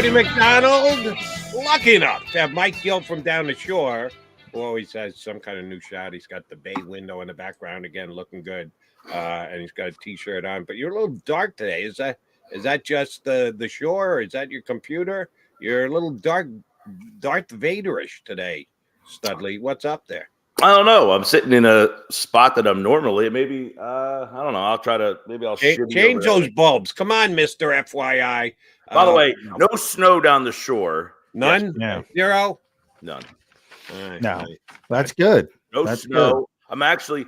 Rosie McDonald, lucky enough to have Mike Gill from down the shore, who always has some kind of new shot. He's got the bay window in the background again, looking good, and he's got a T-shirt on. But you're a little dark today. Is that just the shore, or is that your computer? You're a little Darth Vaderish today, Studley. What's up there? I don't know. I'm sitting in a spot that I'm normally. Maybe I don't know. I'll change those bulbs. Come on, Mr. FYI. By the way, no snow down the shore. None? Yeah. Zero? None. Right, No. right. That's good. That's snow. Good. I'm actually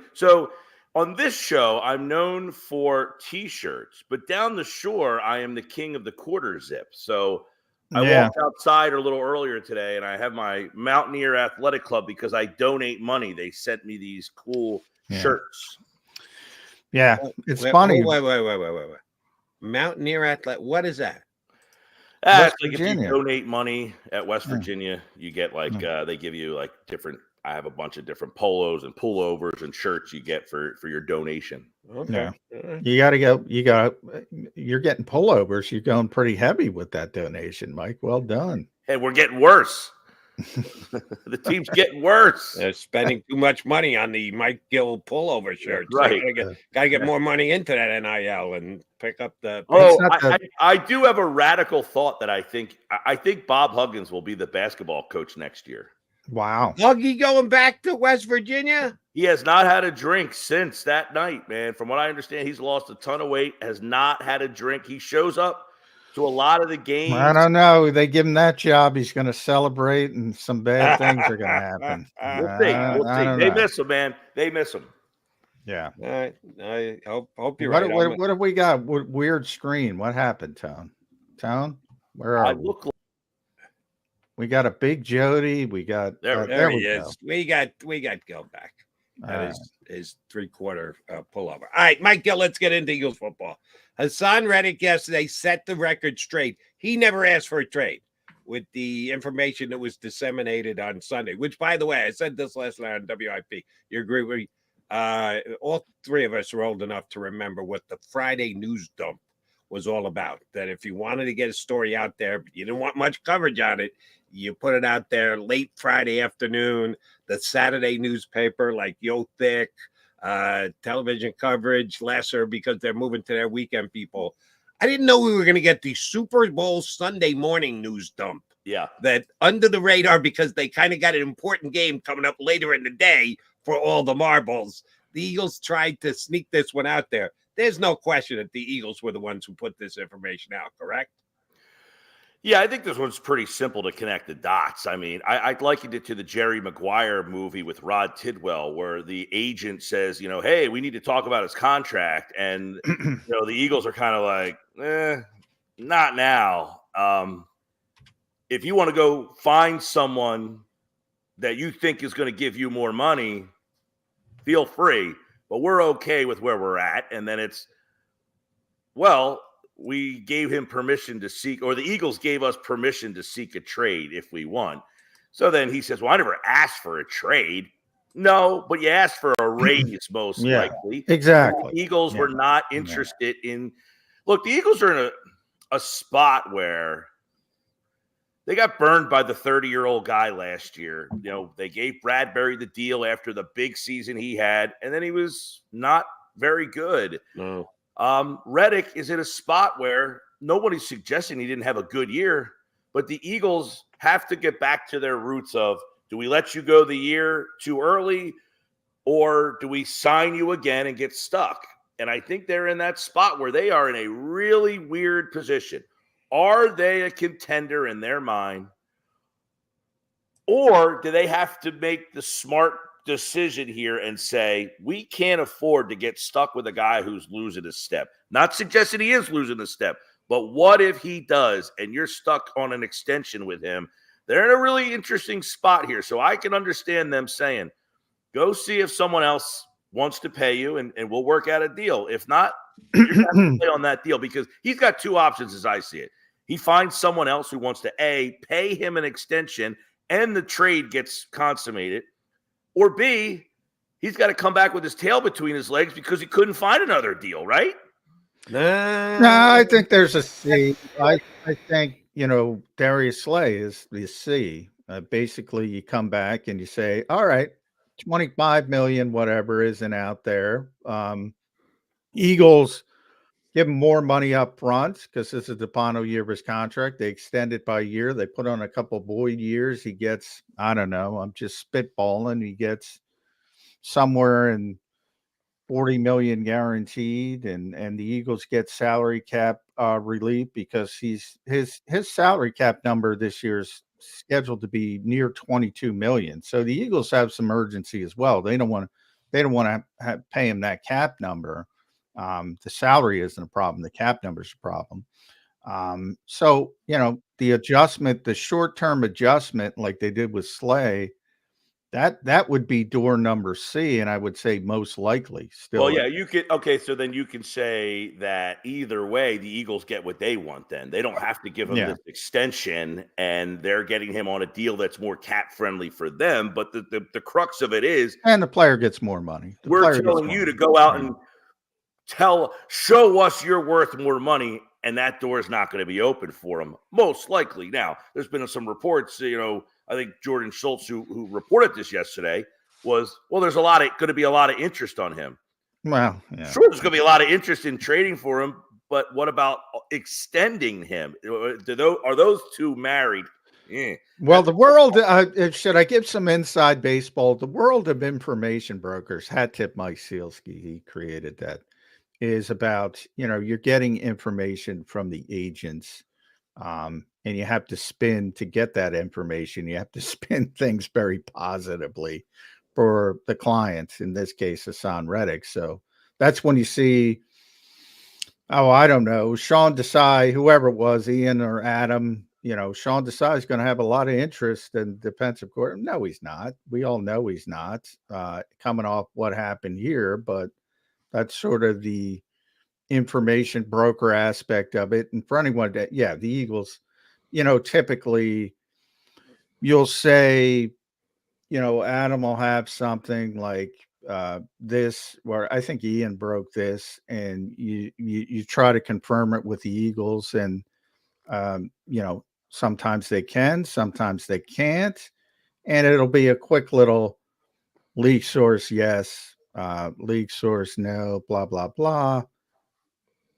on this show, I'm known for T-shirts, but down the shore, I am the king of the quarter zip. So I walked outside a little earlier today, and I have my Mountaineer Athletic Club because I donate money. They sent me these cool shirts. Yeah, it's funny. Wait. Mountaineer Athletic. What is that? Like if you donate money at West Virginia, you get they give you like different. I have a bunch of different polos and pullovers and shirts you get for your donation. Okay. Yeah. You're getting pullovers. You're going pretty heavy with that donation, Mike. Well done. Hey, we're getting worse. The team's getting worse. They're spending too much money on the Mike Gill pullover shirts. Right. Got to get more money into that NIL and pick up the. I do have a radical thought that I think Bob Huggins will be the basketball coach next year. Wow. Huggy going back to West Virginia? He has not had a drink since that night, man. From what I understand, he's lost a ton of weight, has not had a drink. He shows up to a lot of the games. I don't know. They give him that job, he's going to celebrate, and some bad things are going to happen. We'll see. They miss him, man. They miss him. Yeah. I hope you're right. What have we got? Weird screen. What happened, Tone? Where are we? We got a big Jody. We got there he is. We got Gill back. That is 3/4 pullover. All right, Mike Gill, let's get into Eagles football. Haason Reddick yesterday set the record straight. He never asked for a trade with the information that was disseminated on Sunday, which, by the way, I said this last night on WIP. You agree with me? All three of us are old enough to remember what the Friday news dump was all about. That if you wanted to get a story out there, but you didn't want much coverage on it, you put it out there late Friday afternoon. The Saturday newspaper, like Yo Thick, television coverage lesser because they're moving to their weekend people. I didn't know we were going to get the Super Bowl Sunday morning news dump. Yeah. That under the radar because they kind of got an important game coming up later in the day for all the marbles. The Eagles tried to sneak this one out there. There's no question that the Eagles were the ones who put this information out, correct? Yeah, I think this one's pretty simple to connect the dots. I mean, I likened it to the Jerry Maguire movie with Rod Tidwell, where the agent says, hey, we need to talk about his contract. And, the Eagles are kind of like, not now. If you want to go find someone that you think is going to give you more money, feel free. But we're okay with where we're at. And then it's, we gave him permission to seek, or the Eagles gave us permission to seek a trade if we won. So then he says, I never asked for a trade. No, but you asked for a raise most likely. Exactly. The Eagles were not interested in – look, the Eagles are in a spot where they got burned by the 30-year-old guy last year. They gave Bradbury the deal after the big season he had, and then he was not very good. No. Reddick is in a spot where nobody's suggesting he didn't have a good year, but the Eagles have to get back to their roots of, do we let you go the year too early, or do we sign you again and get stuck? And I think they're in that spot where they are in a really weird position. Are they a contender in their mind, or do they have to make the smart decision here and say, we can't afford to get stuck with a guy who's losing a step? Not suggesting he is losing a step, but what if he does and you're stuck on an extension with him? They're in a really interesting spot here. So I can understand them saying, go see if someone else wants to pay you and we'll work out a deal. If not, you're going to have to play on that deal, because he's got two options as I see it. He finds someone else who wants to A, pay him an extension and the trade gets consummated, or B, he's got to come back with his tail between his legs because he couldn't find another deal, right? No, I think there's a C. I think Darius Slay is the C. Basically, you come back and you say, all right, 25 million, whatever isn't out there. Eagles give him more money up front because this is the final year of his contract. They extend it by a year. They put on a couple void years. He gets, I don't know, I'm just spitballing. He gets somewhere in 40 million guaranteed, and the Eagles get salary cap relief because his salary cap number this year is scheduled to be near 22 million. So the Eagles have some urgency as well. They don't want to pay him that cap number. The salary isn't a problem. The cap number is a problem. So the adjustment, the short-term adjustment, like they did with Slay, that would be door number C, and I would say most likely still. Well, yeah, you could. Okay, so then you can say that either way, the Eagles get what they want. Then they don't have to give him this extension, and they're getting him on a deal that's more cap friendly for them. But the crux of it is, and the player gets more money. We're telling you to go out and show us you're worth more money, and that door is not going to be open for him, most likely. Now, there's been some reports, I think Jordan Schultz, who reported this yesterday, was, there's going to be a lot of interest on him. Well, yeah. Sure, there's going to be a lot of interest in trading for him, but what about extending him? Are those two married? Yeah. Well, the world, should I give some inside baseball? The world of information brokers, hat tip Mike Sealski, he created that, is about, you're getting information from the agents. And you have to spin to get that information. You have to spin things very positively for the clients, in this case, Haason Reddick. So that's when you see, I don't know, Sean Desai, whoever it was, Ian or Adam, Sean Desai is going to have a lot of interest in defensive court. No, he's not. We all know he's not, coming off what happened here, but that's sort of the information broker aspect of it. And for anyone that, the Eagles, typically you'll say, Adam will have something like this, where I think Ian broke this, and you try to confirm it with the Eagles, and sometimes they can, sometimes they can't, and it'll be a quick little league source yes, league source no, blah blah blah.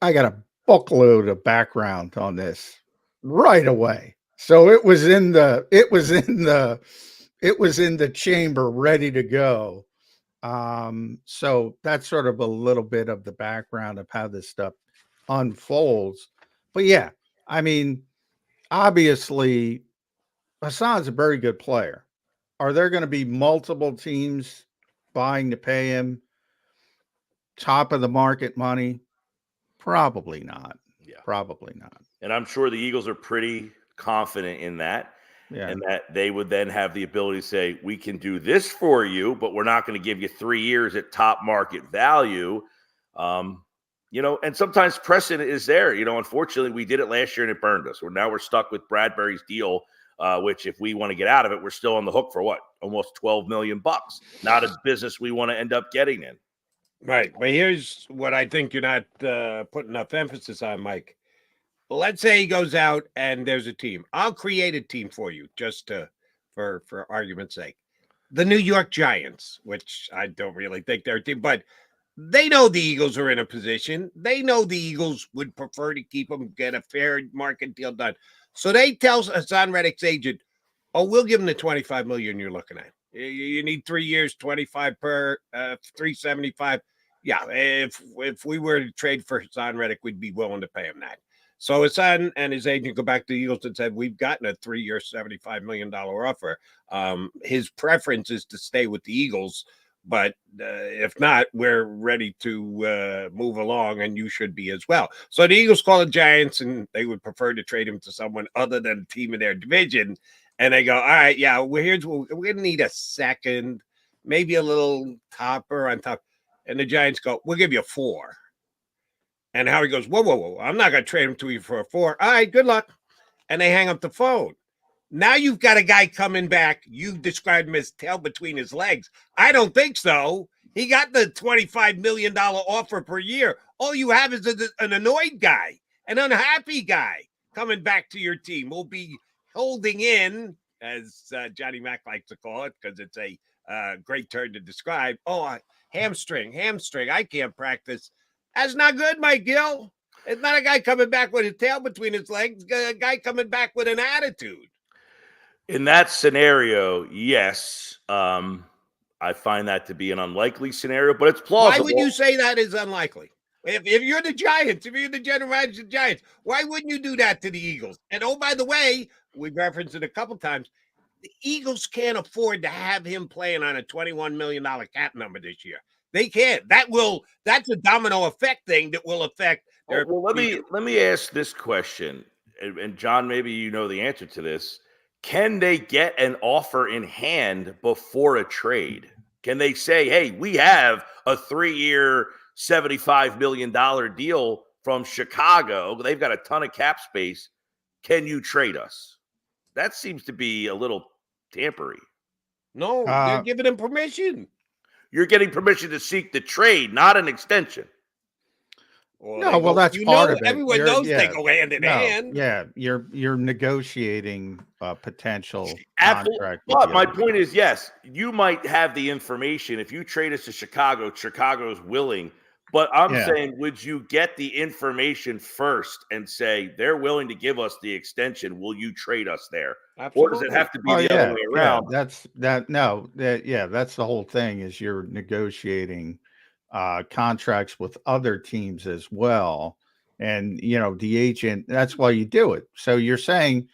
I got a bookload of background on this right away. So it was in the chamber ready to go. So that's sort of a little bit of the background of how this stuff unfolds. But yeah, I mean, obviously Haason's a very good player. Are there going to be multiple teams vying to pay him top of the market money? Probably not. Yeah. Probably not. And I'm sure the Eagles are pretty confident in that. Yeah. And that they would then have the ability to say, we can do this for you, but we're not going to give you 3 years at top market value. And sometimes precedent is there. Unfortunately, we did it last year and it burned us. Now we're stuck with Bradbury's deal, which if we want to get out of it, we're still on the hook for what? Almost $12 million. Not a business we want to end up getting in. Right. But here's what I think you're not putting enough emphasis on, Mike. Let's say he goes out and there's a team. I'll create a team for you just for argument's sake. The New York Giants, which I don't really think they're a team, but they know the Eagles are in a position. They know the Eagles would prefer to keep them, get a fair market deal done. So they tell Haason Reddick's agent, we'll give him the $25 million you're looking at. You need 3 years, 25 per, 375. Yeah, if we were to trade for Haason Reddick, we'd be willing to pay him that. So Haason and his agent go back to the Eagles and said, we've gotten a 3-year, $75 million offer. His preference is to stay with the Eagles, but if not, we're ready to move along, and you should be as well. So the Eagles call the Giants, and they would prefer to trade him to someone other than a team in their division. And they go, all right, yeah, we're going to need a second, maybe a little topper on top. And the Giants go, we'll give you a 4. And Howie goes, whoa. I'm not going to trade him to you for a 4. All right, good luck. And they hang up the phone. Now you've got a guy coming back. You described him as tail between his legs. I don't think so. He got the $25 million offer per year. All you have is an annoyed guy, an unhappy guy. coming back to your team. We'll be holding in, as Johnny Mac likes to call it, because it's a great term to describe. Oh, hamstring. I can't practice. That's not good, Mike Gill. It's not a guy coming back with his tail between his legs. A guy coming back with an attitude. In that scenario, yes. I find that to be an unlikely scenario, but it's plausible. Why would you say that is unlikely? If you're the Giants, if you're the general manager of the Giants, why wouldn't you do that to the Eagles? And oh, by the way, we've referenced it a couple times. The Eagles can't afford to have him playing on a $21 million cap number this year. They can't. That's a domino effect thing that will affect their. Well, let me ask this question, and John, maybe you know the answer to this. Can they get an offer in hand before a trade? Can they say, hey, we have a 3-year, $75 million deal from Chicago. They've got a ton of cap space. Can you trade us? That seems to be a little tampery. No, they're giving him permission. You're getting permission to seek the trade, not an extension. Well, that's part of it. Everyone knows they go hand in hand. Yeah, you're negotiating a potential contract. But my point is, yes, you might have the information. If you trade us to Chicago, Chicago's willing. But I'm saying, would you get the information first and say they're willing to give us the extension? Will you trade us there? Absolutely. Or does it have to be the other way around? That's the whole thing is you're negotiating contracts with other teams as well. And, the agent, that's why you do it. So you're saying,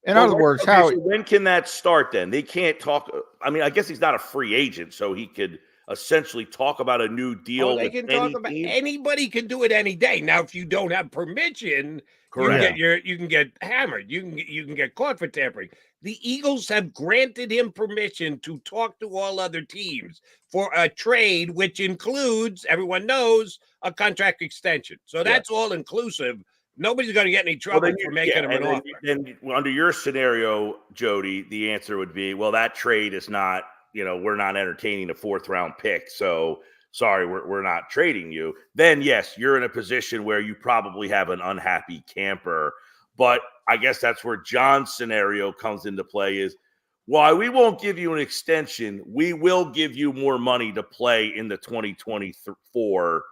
in other words, so when can that start then? They can't talk. I mean, I guess he's not a free agent, so he could essentially talk about a new deal. They can talk about anybody can do it any day. Now, if you don't have permission, you can get hammered. You can get caught for tampering. The Eagles have granted him permission to talk to all other teams for a trade, which includes, everyone knows, a contract extension. So that's all inclusive. Nobody's going to get any trouble for making him an offer. Then under your scenario, Jody, the answer would be, well, that trade is not, we're not entertaining a 4th-round pick. So sorry, we're not trading you. Then, yes, you're in a position where you probably have an unhappy camper. But I guess that's where John's scenario comes into play is, why we won't give you an extension. We will give you more money to play in the 2024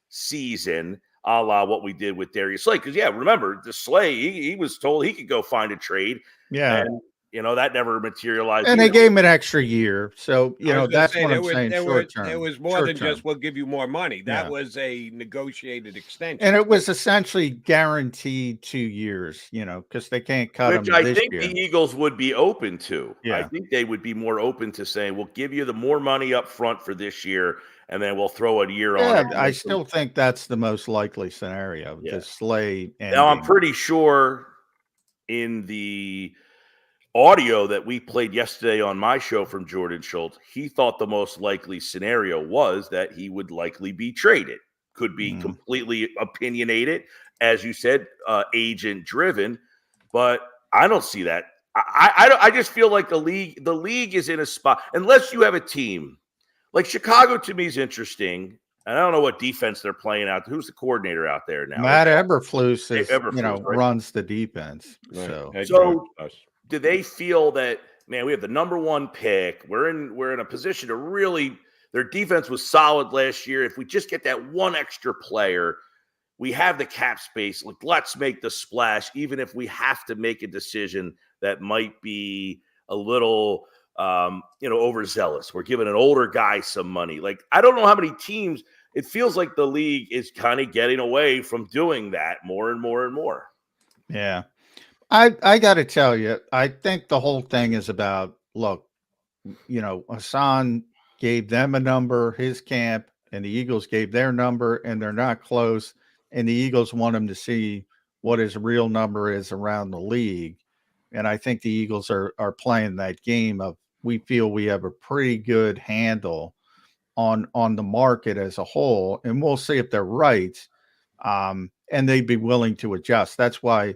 season, a la what we did with Darius Slay. Because, remember, the Slay, he was told he could go find a trade. Yeah. And, that never materialized. And they gave him an extra year. So, that's what I'm saying, short term. There was more than just, we'll give you more money. That was a negotiated extension. And it was essentially guaranteed 2 years, because they can't cut him this year. Which I think the Eagles would be open to. Yeah. I think they would be more open to saying, we'll give you the more money up front for this year, and then we'll throw a year on it. I still think that's the most likely scenario, the Slay ending. Now, I'm pretty sure in the audio that we played yesterday on my show from Jordan Schultz, he thought the most likely scenario was that he would likely be traded. Could be completely opinionated, as you said, agent driven, but I don't see that. I just feel like the league is in a spot, unless you have a team like Chicago. To me is interesting. And I don't know what defense they're playing out. Who's the coordinator out there now? Matt Eberflus is, runs the defense. Right. So do they feel that, man, we have the number 1 pick. We're in a position to really, their defense was solid last year. If we just get that one extra player, we have the cap space. Like, let's make the splash, even if we have to make a decision that might be a little, overzealous. We're giving an older guy some money. Like, I don't know how many teams, it feels like the league is kind of getting away from doing that more and more and more. Yeah. I got to tell you, I think the whole thing is about, look, Haason gave them a number, his camp, and the Eagles gave their number, and they're not close. And the Eagles want him to see what his real number is around the league. And I think the Eagles are playing that game of, we feel we have a pretty good handle on the market as a whole, and we'll see if they're right. And they'd be willing to adjust. That's why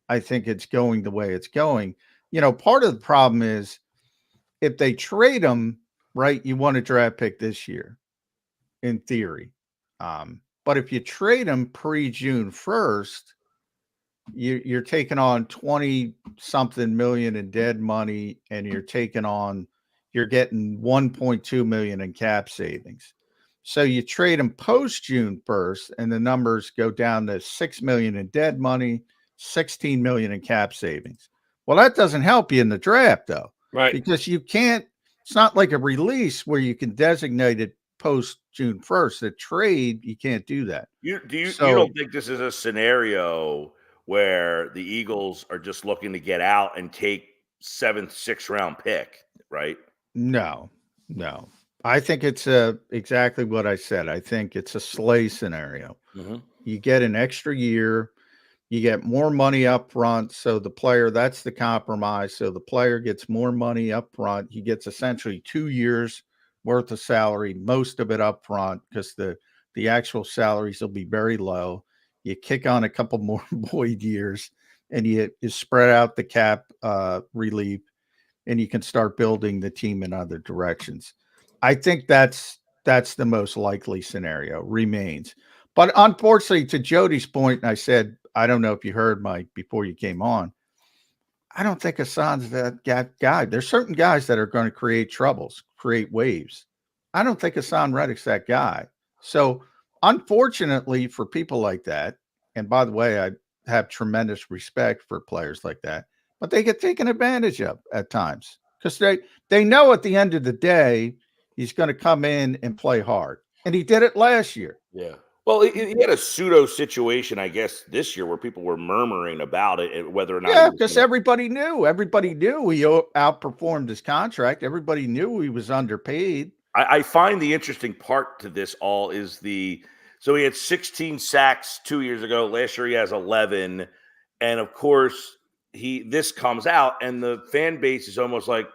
I think it's going the way it's going. Part of the problem is if they trade him, right, you want a draft pick this year, in theory. But if you trade him pre-June 1st, you're taking on 20 something million in dead money, and you're getting 1.2 million in cap savings. So you trade him post June 1st, and the numbers go down to 6 million in dead money, 16 million in cap savings. Well, that doesn't help you in the draft, though, Right. because you can't. It's not like a release where you can designate it post June 1st. A trade, you can't do that. You don't think this is a scenario where the Eagles are just looking to get out and take 7th, 6th round pick, right? No. I think it's exactly what I said. I think it's a Slay scenario. Mm-hmm. You get an extra year, you get more money up front. So the player, that's the compromise. So the player gets more money up front. He gets essentially 2 years worth of salary, most of it up front, because the actual salaries will be very low. You kick on a couple more Boyd years, and you spread out the cap relief, and you can start building the team in other directions. I think that's the most likely scenario, remains. But unfortunately, to Jody's point, and I said, I don't know if you heard Mike before you came on, I don't think Haasan's that guy. There's certain guys that are going to create troubles, create waves. I don't think Haason Reddick's that guy. So unfortunately for people like that, and by the way, I have tremendous respect for players like that, but they get taken advantage of at times because they know at the end of the day, he's going to come in and play hard. And he did it last year. Yeah. Well, he had a pseudo situation, I guess, this year where people were murmuring about it, whether or not. Yeah, because everybody knew. Everybody knew he outperformed his contract. Everybody knew he was underpaid. I find the interesting part to this all is so he had 16 sacks 2 years ago. Last year he has 11. And of course, this comes out and the fan base is almost like,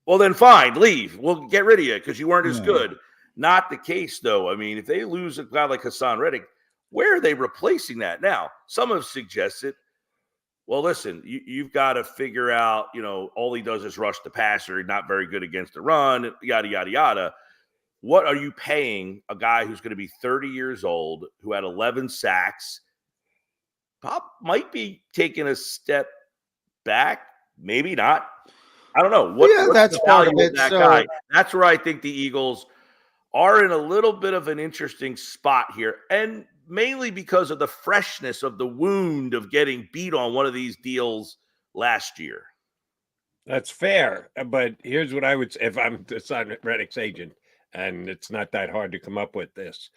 well, then fine, leave. We'll get rid of you because you weren't as good. Not the case, though. I mean, if they lose a guy like Haason Reddick, where are they replacing that? Now, some have suggested, well, listen, you've got to figure out, all he does is rush the passer. He's not very good against the run, yada, yada, yada. What are you paying a guy who's going to be 30 years old, who had 11 sacks? Pop might be taking a step back, maybe not. I don't know. That's part of it. Guy? That's where I think the Eagles are in a little bit of an interesting spot here, and mainly because of the freshness of the wound of getting beat on one of these deals last year. That's fair, but here's what I would say if I'm Haason Reddick's agent, and it's not that hard to come up with this.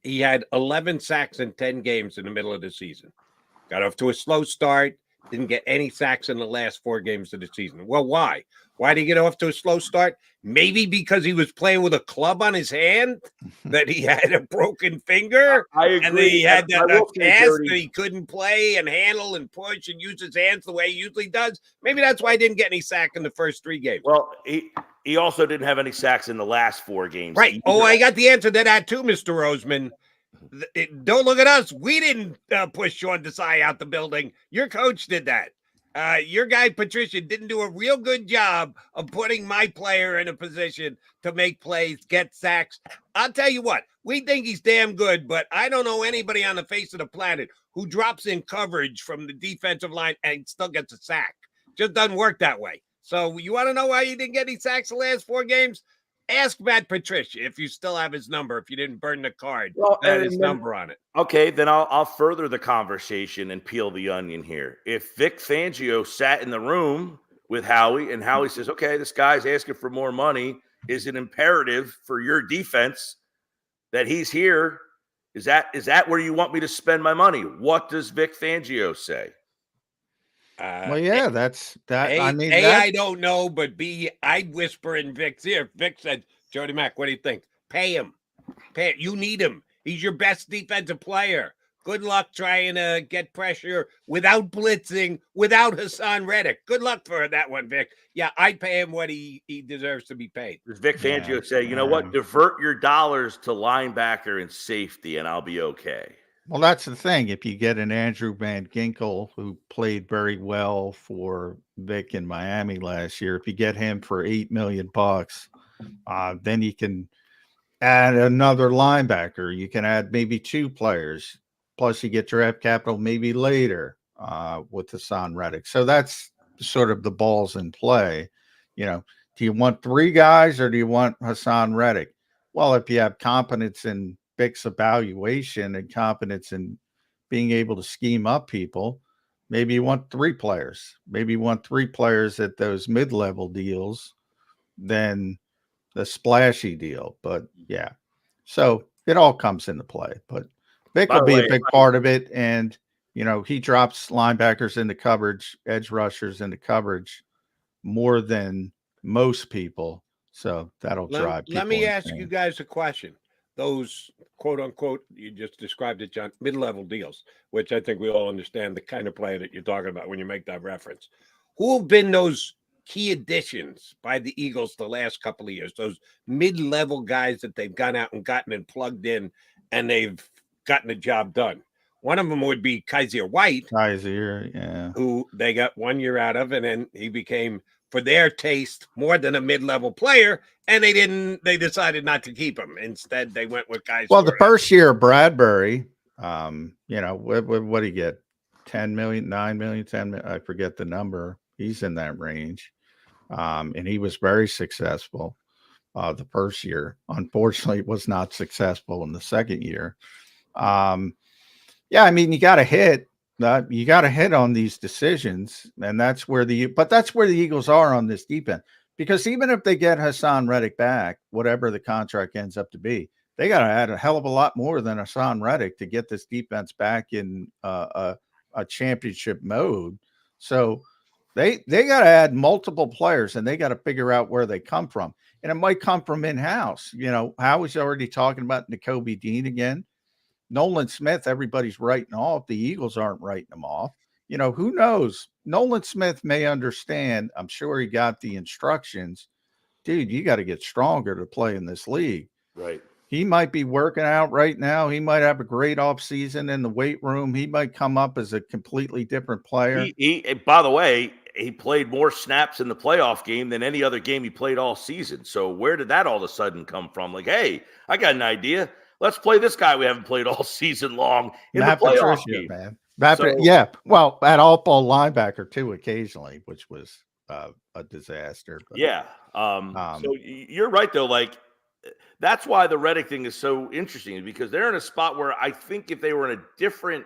He had 11 sacks in 10 games in the middle of the season. Got off to a slow start. Didn't get any sacks in the last 4 games of the season. Well, why? Why did he get off to a slow start? Maybe because he was playing with a club on his hand, that he had a broken finger. I agree. And he had that pass that he couldn't play and handle and push and use his hands the way he usually does. Maybe that's why he didn't get any sack in the first 3 games. Well, he also didn't have any sacks in the last 4 games. Right. Oh, I got the answer to that too, Mr. Roseman. Don't look at us. We didn't push Sean Desai out the building. Your coach did that. Your guy, Patricia, didn't do a real good job of putting my player in a position to make plays, get sacks. I'll tell you what, we think he's damn good, but I don't know anybody on the face of the planet who drops in coverage from the defensive line and still gets a sack. Just doesn't work that way. So you want to know why he didn't get any sacks the last 4 games? Ask Matt Patricia if you still have his number, if you didn't burn the card that had his number on it. Okay, then I'll further the conversation and peel the onion here. If Vic Fangio sat in the room with Howie and Howie says, okay, this guy's asking for more money, is it imperative for your defense that he's here? Is that where you want me to spend my money? What does Vic Fangio say? Well, yeah, that's that. I don't know, but B, I'd whisper in Vic's ear. Vic said, Jody Mack, what do you think? Pay him. You need him. He's your best defensive player. Good luck trying to get pressure without blitzing, without Haason Reddick. Good luck for that one, Vic. Yeah, I'd pay him what he deserves to be paid. Does Vic Fangio say, you know what, divert your dollars to linebacker and safety, and I'll be okay? Well, that's the thing. If you get an Andrew Van Ginkel, who played very well for Vic in Miami last year, if you get him for $8 million, then you can add another linebacker. You can add maybe 2 players. Plus, you get draft capital maybe later. with Haason Reddick. So that's sort of the balls in play. Do you want 3 guys or do you want Haason Reddick? Well, if you have confidence in Vick's evaluation and confidence in being able to scheme up people, maybe you want 3 players. Maybe you want 3 players at those mid-level deals than the splashy deal. But yeah, so it all comes into play. But Vick will be a big part of it. And, he drops linebackers into coverage, edge rushers into coverage more than most people. So that'll drive people. Let me ask you guys a question. Those quote unquote, you just described it, John, mid-level deals, which I think we all understand the kind of player that you're talking about when you make that reference. Who have been those key additions by the Eagles the last couple of years? Those mid-level guys that they've gone out and gotten and plugged in and they've gotten the job done. One of them would be Kaiser White. Yeah. Who they got 1 year out of, and then he became, for their taste, more than a mid-level player, and they decided not to keep him. Instead, they went with guys. Well, the first year, Bradbury, what do you get? 10 million, 9 million, 10 million, I forget the number. He's in that range. And he was very successful the first year. Unfortunately, it was not successful in the second year. You got to hit. You got to hit on these decisions, and that's where the Eagles are on this defense. Because even if they get Haason Reddick back, whatever the contract ends up to be, they got to add a hell of a lot more than Haason Reddick to get this defense back in a championship mode. So they got to add multiple players, and they got to figure out where they come from, and it might come from in-house. Howie's already talking about Nakobe Dean again. Nolan Smith, everybody's writing off. The Eagles aren't writing him off. Who knows? Nolan Smith may understand. I'm sure he got the instructions. Dude, you got to get stronger to play in this league. Right. He might be working out right now. He might have a great off season in the weight room. He might come up as a completely different player. By the way, he played more snaps in the playoff game than any other game he played all season. So where did that all of a sudden come from? Like, hey, I got an idea. Let's play this guy we haven't played all season long in the playoff game. Man. Well, at all-ball linebacker too, occasionally, which was a disaster. But, so you're right though. Like that's why the Reddick thing is so interesting, because they're in a spot where I think if they were in a different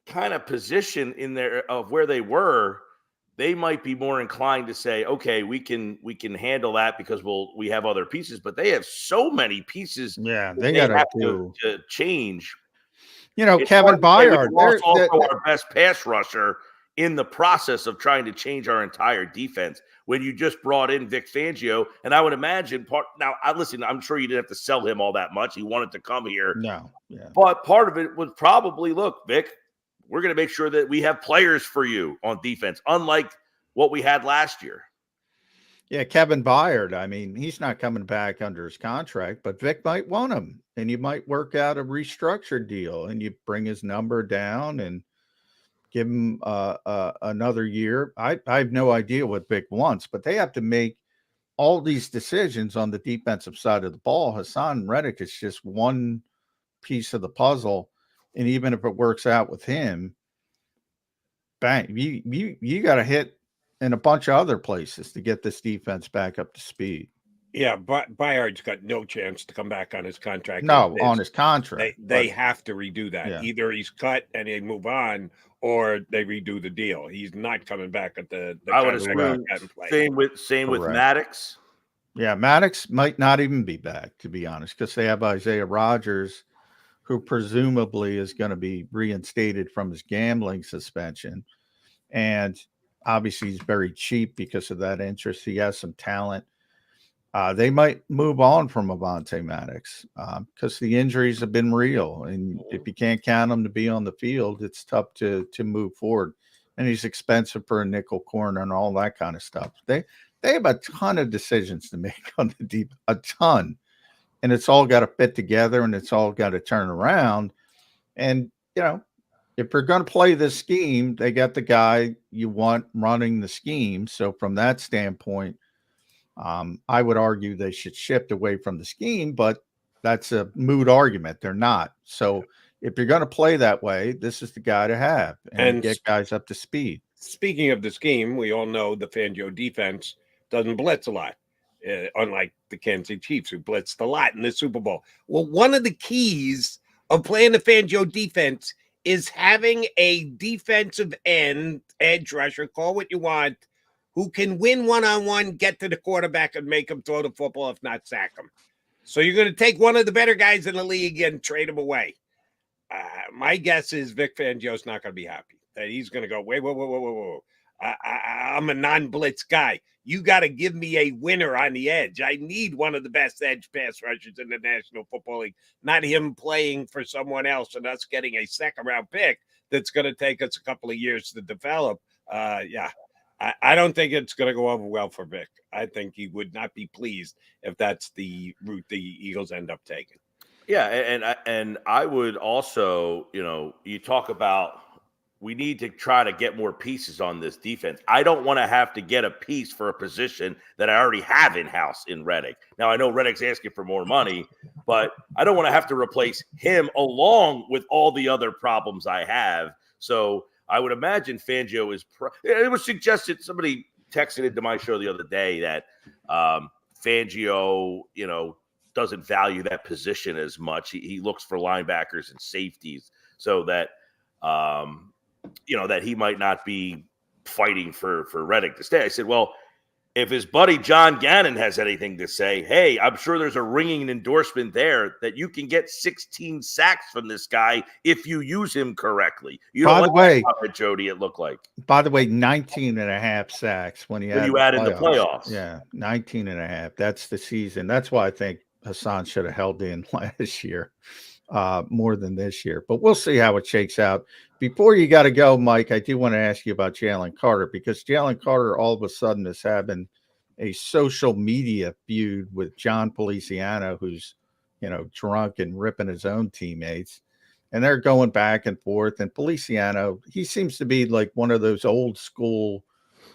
kind of position in there of where they were, they might be more inclined to say, okay, we can handle that because we have other pieces, but they have so many pieces. Yeah, they got to change. Kevin Byard, also our best pass rusher in the process of trying to change our entire defense. When you just brought in Vic Fangio, and I would imagine I'm sure you didn't have to sell him all that much. He wanted to come here. No, but part of it was probably, look, Vic, we're going to make sure that we have players for you on defense, unlike what we had last year. Yeah, Kevin Byard, I mean, he's not coming back under his contract, but Vic might want him, and you might work out a restructured deal, and you bring his number down and give him another year. I have no idea what Vic wants, but they have to make all these decisions on the defensive side of the ball. Haason Reddick is just one piece of the puzzle. And even if it works out with him, bang, you got to hit in a bunch of other places to get this defense back up to speed. Yeah, but Byard's got no chance to come back on his contract. No, on his contract. They have to redo that. Yeah. Either he's cut and they move on, or they redo the deal. He's not coming back at the I would assume same with Maddox. Yeah, Maddox might not even be back, to be honest, because they have Isaiah Rodgers, who presumably is going to be reinstated from his gambling suspension. And obviously he's very cheap because of that interest. He has some talent. They might move on from Avonte Maddox because the injuries have been real. And if you can't count him to be on the field, it's tough to move forward. And he's expensive for a nickel corner and all that kind of stuff. They have a ton of decisions to make on the deep, a ton. And it's all got to fit together, and it's all got to turn around. And, if you're going to play this scheme, they got the guy you want running the scheme. So from that standpoint, I would argue they should shift away from the scheme, but that's a moot argument. They're not. So if you're going to play that way, this is the guy to have and get guys up to speed. Speaking of the scheme, we all know the Fangio defense doesn't blitz a lot, unlike the Kansas City Chiefs, who blitzed a lot in the Super Bowl. Well, one of the keys of playing the Fangio defense is having a defensive end, edge rusher, call what you want, who can win one-on-one, get to the quarterback, and make him throw the football, if not sack him. So you're going to take one of the better guys in the league and trade him away. My guess is Vic Fangio's not going to be happy. That he's going to go, whoa. I'm a non-blitz guy. You got to give me a winner on the edge. I need one of the best edge pass rushers in the National Football League, not him playing for someone else and us getting a second-round pick that's going to take us a couple of years to develop. I don't think it's going to go over well for Vic. I think he would not be pleased if that's the route the Eagles end up taking. Yeah, and I would also, you talk about we need to try to get more pieces on this defense. I don't want to have to get a piece for a position that I already have in-house in Reddick. Now, I know Reddick's asking for more money, but I don't want to have to replace him along with all the other problems I have. So I would imagine Fangio is it was suggested, somebody texted into my show the other day that Fangio, doesn't value that position as much. He looks for linebackers and safeties so that, that he might not be fighting for Reddick to stay. I said, well, if his buddy John Gannon has anything to say, hey, I'm sure there's a ringing endorsement there that you can get 16 sacks from this guy if you use him correctly. By the way, Jody, it looked like. By the way, 19 and a half sacks when you add in the playoffs. Yeah, 19 and a half. That's the season. That's why I think Haason should have held in last year more than this year. But we'll see how it shakes out. Before you got to go, Mike, I do want to ask you about Jalen Carter, because Jalen Carter all of a sudden is having a social media feud with John Feliciano, who's, drunk and ripping his own teammates. And they're going back and forth. And Feliciano, he seems to be like one of those old school,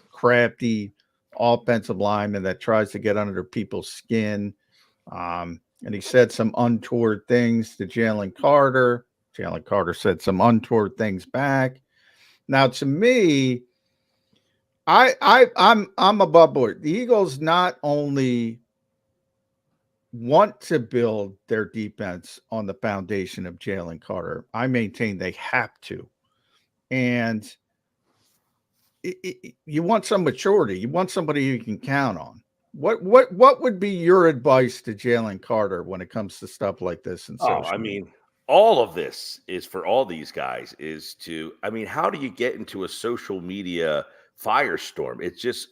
crafty offensive linemen that tries to get under people's skin. And he said some untoward things to Jalen Carter. Jalen Carter said some untoward things back. Now, to me, I'm above board. The Eagles not only want to build their defense on the foundation of Jalen Carter, I maintain they have to. And you want some maturity. You want somebody you can count on. What would be your advice to Jalen Carter when it comes to stuff like this? All of this is for all these guys is to, how do you get into a social media firestorm? It's just,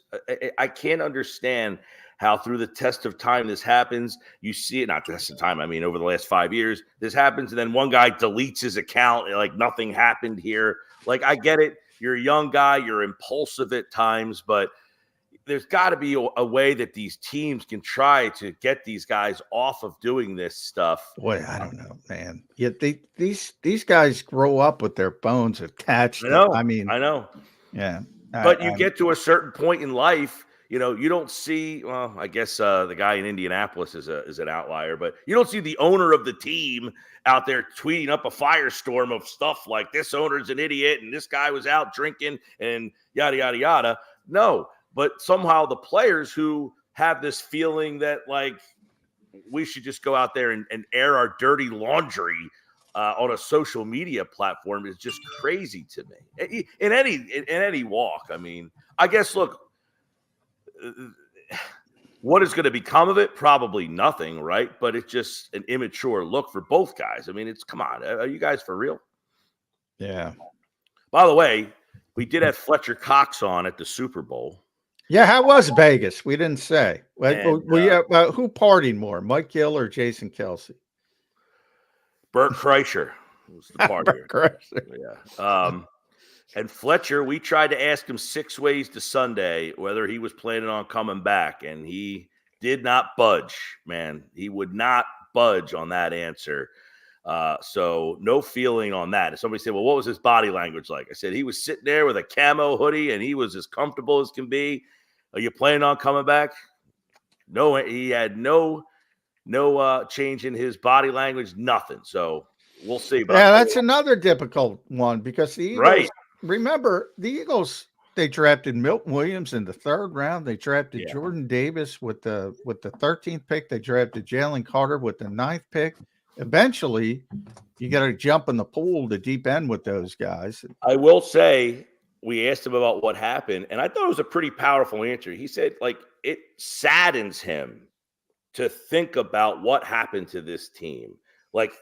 I can't understand how through the test of time this happens. You see it, not test of time, over the last 5 years, this happens, and then one guy deletes his account, like nothing happened here. Like, I get it. You're a young guy, you're impulsive at times, but there's got to be a way that these teams can try to get these guys off of doing this stuff. Boy, I don't know, man. Yet these guys grow up with their phones attached. I know. I know. Yeah. But you get to a certain point in life, you don't see, well, I guess the guy in Indianapolis is an outlier, but you don't see the owner of the team out there tweeting up a firestorm of stuff like this owner's an idiot and this guy was out drinking and yada, yada, yada. No. But somehow the players who have this feeling that, like, we should just go out there and air our dirty laundry on a social media platform is just crazy to me. In any walk, I guess, look, what is going to become of it? Probably nothing, right? But it's just an immature look for both guys. Come on. Are you guys for real? Yeah. By the way, we did have Fletcher Cox on at the Super Bowl. Yeah, how was Vegas? We didn't say. Who partied more, Mike Gill or Jason Kelce? Bert Kreischer was the partier. Bert Kreischer. Yeah. And Fletcher, we tried to ask him 6 ways to Sunday whether he was planning on coming back, and he did not budge, man. He would not budge on that answer. So no feeling on that. If somebody said, well, what was his body language like? I said, he was sitting there with a camo hoodie and he was as comfortable as can be. Are you planning on coming back? No, he had no change in his body language, nothing. So we'll see. But Yeah, that's another difficult one because the Eagles, right. remember, the Eagles, they drafted Milton Williams in the 3rd round. They drafted Yeah. Jordan Davis with the 13th pick. They drafted Jalen Carter with the 9th pick. Eventually, you got to jump in the pool, the deep end with those guys. I will say, we asked him about what happened, and I thought it was a pretty powerful answer. He said, like, it saddens him to think about what happened to this team. Like,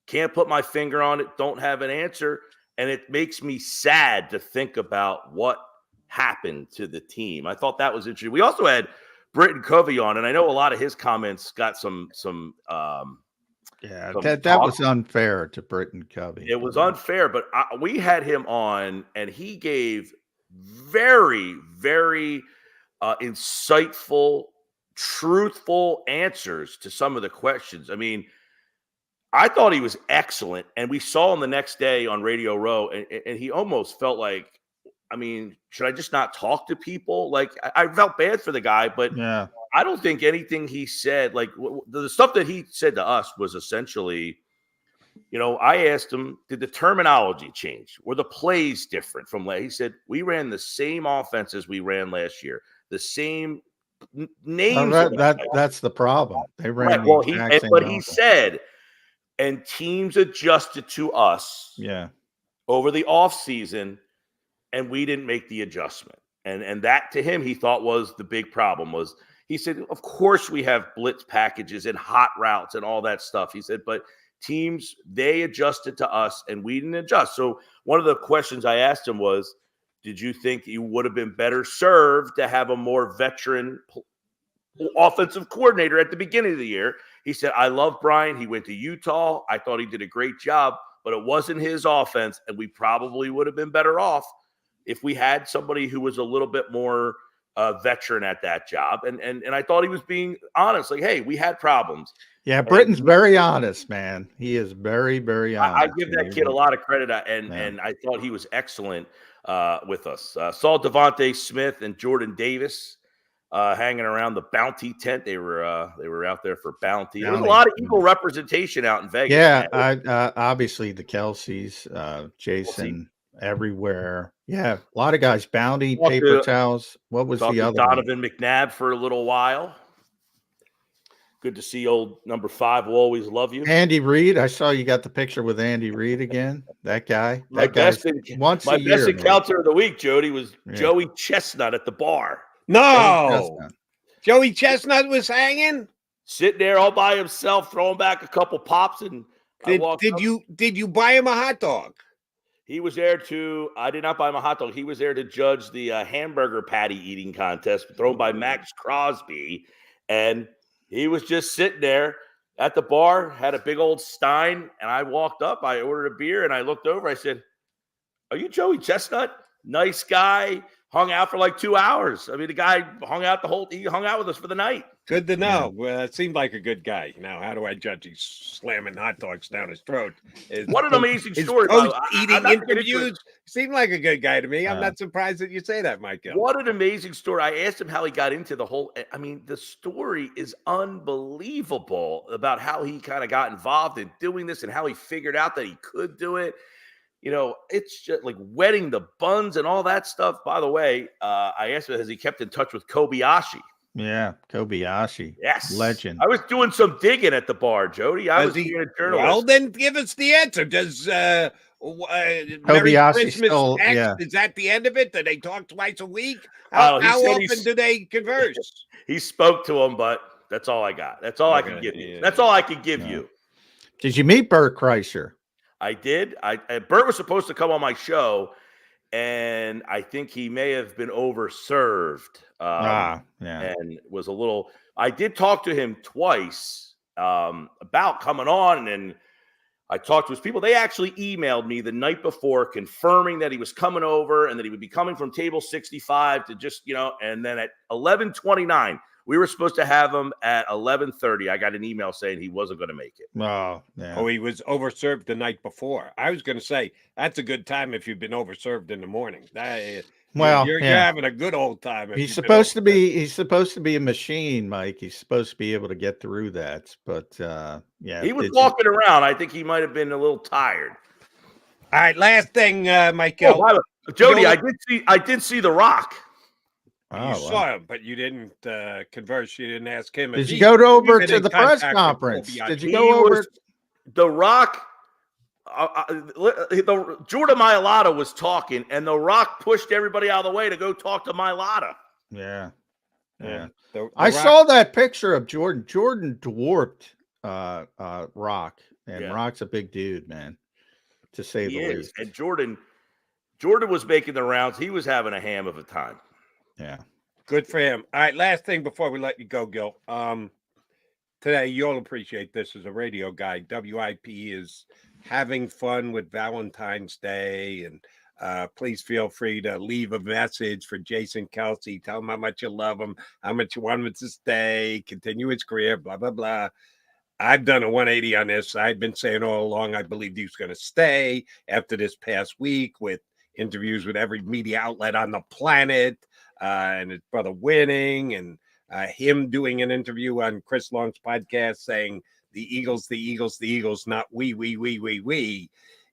can't put my finger on it, don't have an answer, and it makes me sad to think about what happened to the team. I thought that was interesting. We also had Britton Covey on, and I know a lot of his comments got some that was unfair to Britton Covey. It was unfair, but we had him on, and he gave very, very insightful, truthful answers to some of the questions. I mean, I thought he was excellent, and we saw him the next day on Radio Row, and he almost felt like, I mean, should I just not talk to people? Like, I felt bad for the guy, but yeah. I don't think anything he said, like the stuff that he said to us was essentially, you know, I asked him, did the terminology change? Were the plays different from last? He said, we ran the same offenses we ran last year, the same names. That's the problem. They ran right. Well, he said, and teams adjusted to us over the offseason, and we didn't make the adjustment. And that, to him, he thought was the big problem. Was he said, of course we have blitz packages and hot routes and all that stuff. He said, but teams, they adjusted to us and we didn't adjust. So one of the questions I asked him was, did you think you would have been better served to have a more veteran offensive coordinator at the beginning of the year? He said, I love Brian. He went to Utah. I thought he did a great job, but it wasn't his offense, and we probably would have been better off if we had somebody who was a little bit more veteran at that job. And I thought he was being honest. Like, hey, we had problems. Yeah, Britton's very honest, man. He is very, very honest. I give that kid a lot of credit, and I thought he was excellent with us. Saw Devontae Smith and Jordan Davis hanging around the bounty tent. They were out there for bounty. There was a lot of Eagle representation out in Vegas. Yeah, obviously the Kelce's, Jason, everywhere. Yeah, a lot of guys. Bounty, paper towels. What was the other? Donovan McNabb for a little while. Good to see old number 5 will always love you. Andy Reid. I saw you got the picture with Andy Reid again. That guy. My best encounter of the week, Jody, was Joey Chestnut at the bar. No, Joey Chestnut was hanging, sitting there all by himself, throwing back a couple pops, and did you buy him a hot dog? He was there I did not buy him a hot dog. He was there to judge the hamburger patty eating contest thrown by Max Crosby, and he was just sitting there at the bar, had a big old stein, and I walked up, I ordered a beer, and I looked over, I said, are you Joey Chestnut? Nice guy. Hung out for like 2 hours. I mean, the guy he hung out with us for the night. Good to know. Yeah. Well, it seemed like a good guy. Now, how do I judge? He's slamming hot dogs down his throat. What an amazing story. Eating interviews seemed like a good guy to me. I'm not surprised that you say that, Michael. What an amazing story. I asked him how he got into the whole, I mean, the story is unbelievable about how he kind of got involved in doing this and how he figured out that he could do it. You know, it's just like wetting the buns and all that stuff. By the way, I asked him, has he kept in touch with Kobayashi? Yeah, Kobayashi. Yes. Legend. I was doing some digging at the bar, Jody. I was being a journalist. Well, then give us the answer. Does Kobayashi still, is that the end of it? Do they talk twice a week? How often do they converse? He spoke to him, but that's all I got. That's all I can give you. That's all I can give you. Did you meet Bert Kreischer? I did. Bert was supposed to come on my show, and I think he may have been overserved. And was a little. I did talk to him twice about coming on, and I talked to his people. They actually emailed me the night before confirming that he was coming over and that he would be coming from table 65 to just, and then at 11:29. We were supposed to have him at 11:30. I got an email saying he wasn't going to make it. Oh, he was overserved the night before. I was going to say that's a good time if you've been overserved in the morning. Well, you're yeah. having a good old time. If He's you've been supposed to over there. be he's supposed to be a machine, Mike. He's supposed to be able to get through that. But yeah, He was walking around. I think he might have been a little tired. All right, last thing, Mike. Oh, by the way, Jody, You'll- I did see The Rock. You wow. saw him, but you didn't converse. You didn't ask him. Did you go over been to in the press contact with conference? Kobe Did you He go over? was The Rock. Jordan Mailata was talking, and The Rock pushed everybody out of the way to go talk to Mailata. Yeah. Yeah. The I Rock- saw that picture of Jordan. Jordan dwarfed Rock, and Yeah. Rock's a big dude, man, to say He the is, least. and Jordan was making the rounds. He was having a ham of a time. Yeah. Good for him. All right, last thing before we let you go, Gill. Today, you'll appreciate this as a radio guy. WIP is having fun with Valentine's Day, and please feel free to leave a message for Jason Kelce. Tell him how much you love him, how much you want him to stay, continue his career, blah, blah, blah. I've done a 180 on this. I've been saying all along I believed he was going to stay after this past week with interviews with every media outlet on the planet, and his brother winning, and him doing an interview on Chris Long's podcast saying the Eagles, not we.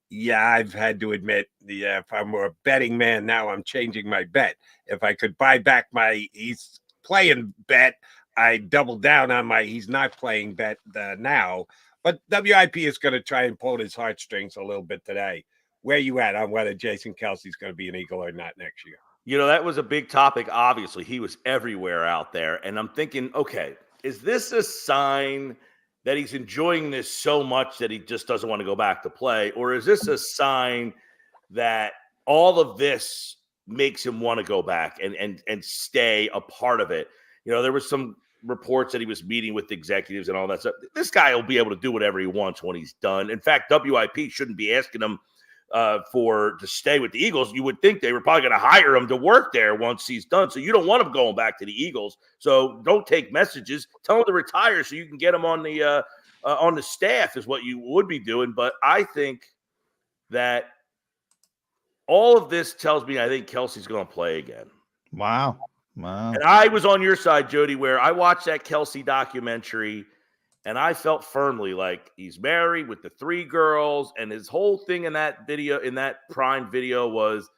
Yeah, I've had to admit, if I'm a betting man now, I'm changing my bet. If I could buy back my he's playing bet, I double down on my he's not playing bet now. But WIP is going to try and pull his heartstrings a little bit today. Where you at on whether Jason Kelce's going to be an Eagle or not next year? You know, that was a big topic. Obviously, he was everywhere out there. And I'm thinking, okay, is this a sign that he's enjoying this so much that he just doesn't want to go back to play? Or is this a sign that all of this makes him want to go back and stay a part of it? You know, there was some reports that he was meeting with executives and all that stuff. This guy will be able to do whatever he wants when he's done. In fact, WIP shouldn't be asking him to stay with the Eagles. You would think they were probably going to hire him to work there once he's done. So you don't want him going back to the Eagles. So don't take messages. Tell him to retire so you can get him on the staff is what you would be doing. But I think that all of this tells me I think Kelce's going to play again. Wow. And I was on your side, Jody, where I watched that Kelce documentary. And I felt firmly like he's married with the 3 girls, and his whole thing in that video, in that Prime video, was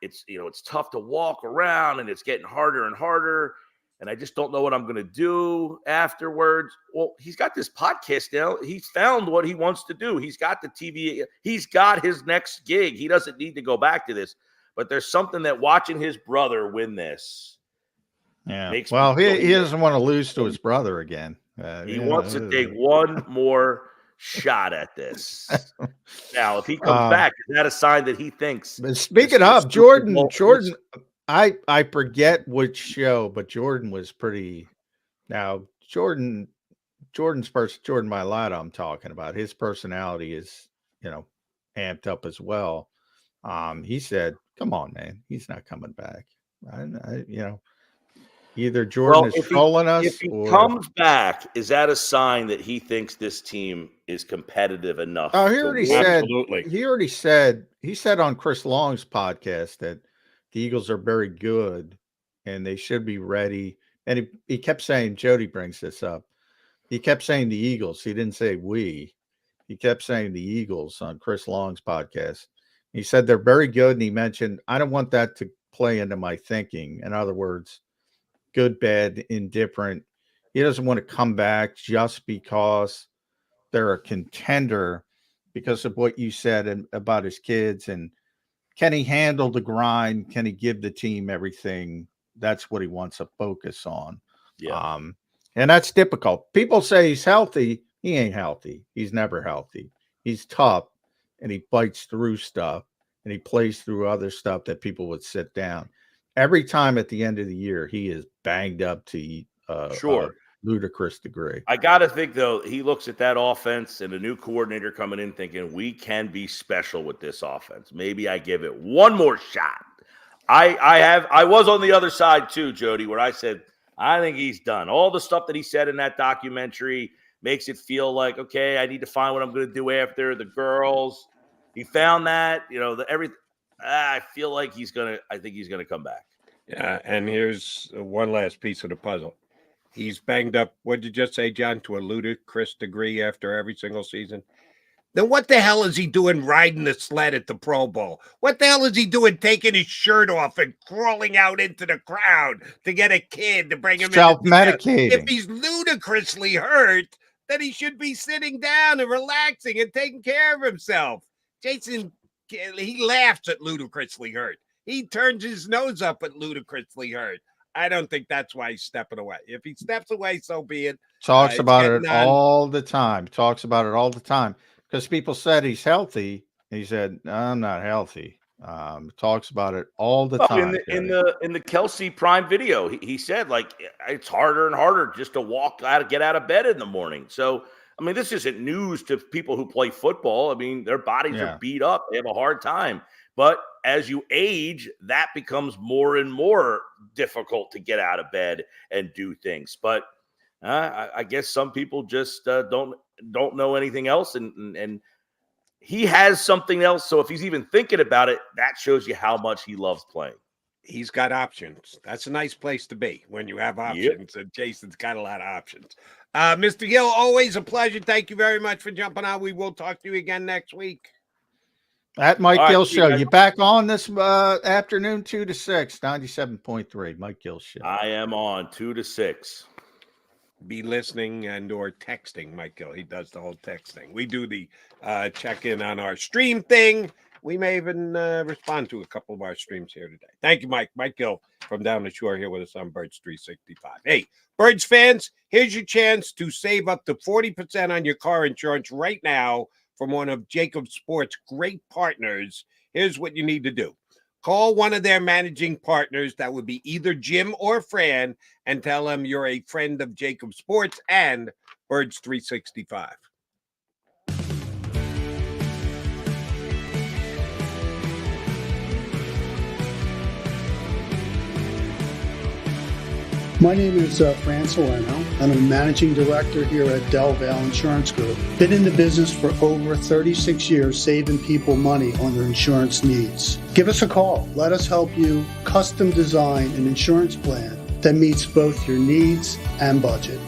it's tough to walk around and it's getting harder and harder. And I just don't know what I'm going to do afterwards. Well, he's got this podcast now. He's found what he wants to do. He's got the TV. He's got his next gig. He doesn't need to go back to this. But there's something that watching his brother win this. Yeah. Makes Well, me he doesn't want to lose to his brother again. He wants to take one more shot at this. Now, if he comes back, is that a sign that he thinks? But speaking of Jordan, I forget which show, but Jordan was pretty. Now, Jordan Mailata, I'm talking about. His personality is, amped up as well. He said, "Come on, man, he's not coming back." Either Jordan is trolling us. If he comes back, is that a sign that he thinks this team is competitive enough? Oh, he already said. Absolutely. He said on Chris Long's podcast that the Eagles are very good and they should be ready. And he kept saying, Jody brings this up. He kept saying the Eagles. He didn't say we. He kept saying the Eagles on Chris Long's podcast. He said they're very good. And he mentioned, I don't want that to play into my thinking. In other words, good, bad, indifferent. He doesn't want to come back just because they're a contender because of what you said about his kids. And can he handle the grind? Can he give the team everything? That's what he wants to focus on. Yeah. And that's difficult. People say he's healthy. He ain't healthy. He's never healthy. He's tough and he bites through stuff and he plays through other stuff that people would sit down. Every time at the end of the year, he is banged up to a ludicrous degree. I got to think, though, he looks at that offense and a new coordinator coming in thinking we can be special with this offense. Maybe I give it one more shot. I was on the other side, too, Jody, where I said, I think he's done. All the stuff that he said in that documentary makes it feel like, okay, I need to find what I'm going to do after the girls. He found that, everything. I feel like I think he's gonna come back. Yeah, and here's one last piece of the puzzle. He's banged up, what did you just say, John, to a ludicrous degree after every single season? Then what the hell is he doing riding the sled at the Pro Bowl? What the hell is he doing taking his shirt off and crawling out into the crowd to get a kid to bring him in? Self-medicating. If he's ludicrously hurt, then he should be sitting down and relaxing and taking care of himself. Jason, he laughs at ludicrously hurt. He turns his nose up at ludicrously hurt. I don't think that's why he's stepping away. If he steps away, so be it. Talks about it all the time. Talks about it all the time. Because people said he's healthy. He said, I'm not healthy. Talks about it all the time. In the Kelce Prime video, he said, like, it's harder and harder just to get out of bed in the morning. So, I mean, this isn't news to people who play football. I mean, their bodies are beat up. They have a hard time. But as you age, that becomes more and more difficult to get out of bed and do things. But I guess some people just don't know anything else, and he has something else. So if he's even thinking about it, that shows you how much he loves playing. He's got options. That's a nice place to be when you have options. And Jason's got a lot of options. Mr. Gill, always a pleasure. Thank you very much for jumping on. We will talk to you again next week. At Mike Gill Show. You back on this afternoon, 2 to 6, 97.3. Mike Gill Show. I am on 2 to 6. Be listening and or texting Mike Gill. He does the whole texting. We do the check-in on our stream thing. We may even respond to a couple of our streams here today. Thank you, Mike. Mike Gill from down the shore here with us on Birds 365. Hey, Birds fans, here's your chance to save up to 40% on your car insurance right now from one of JAKIB Sports' great partners. Here's what you need to do. Call one of their managing partners. That would be either Jim or Fran, and tell them you're a friend of JAKIB Sports and Birds 365. My name is Fran Salerno, and I'm a managing director here at Del Valle Insurance Group. Been in the business for over 36 years, saving people money on their insurance needs. Give us a call. Let us help you custom design an insurance plan that meets both your needs and budget.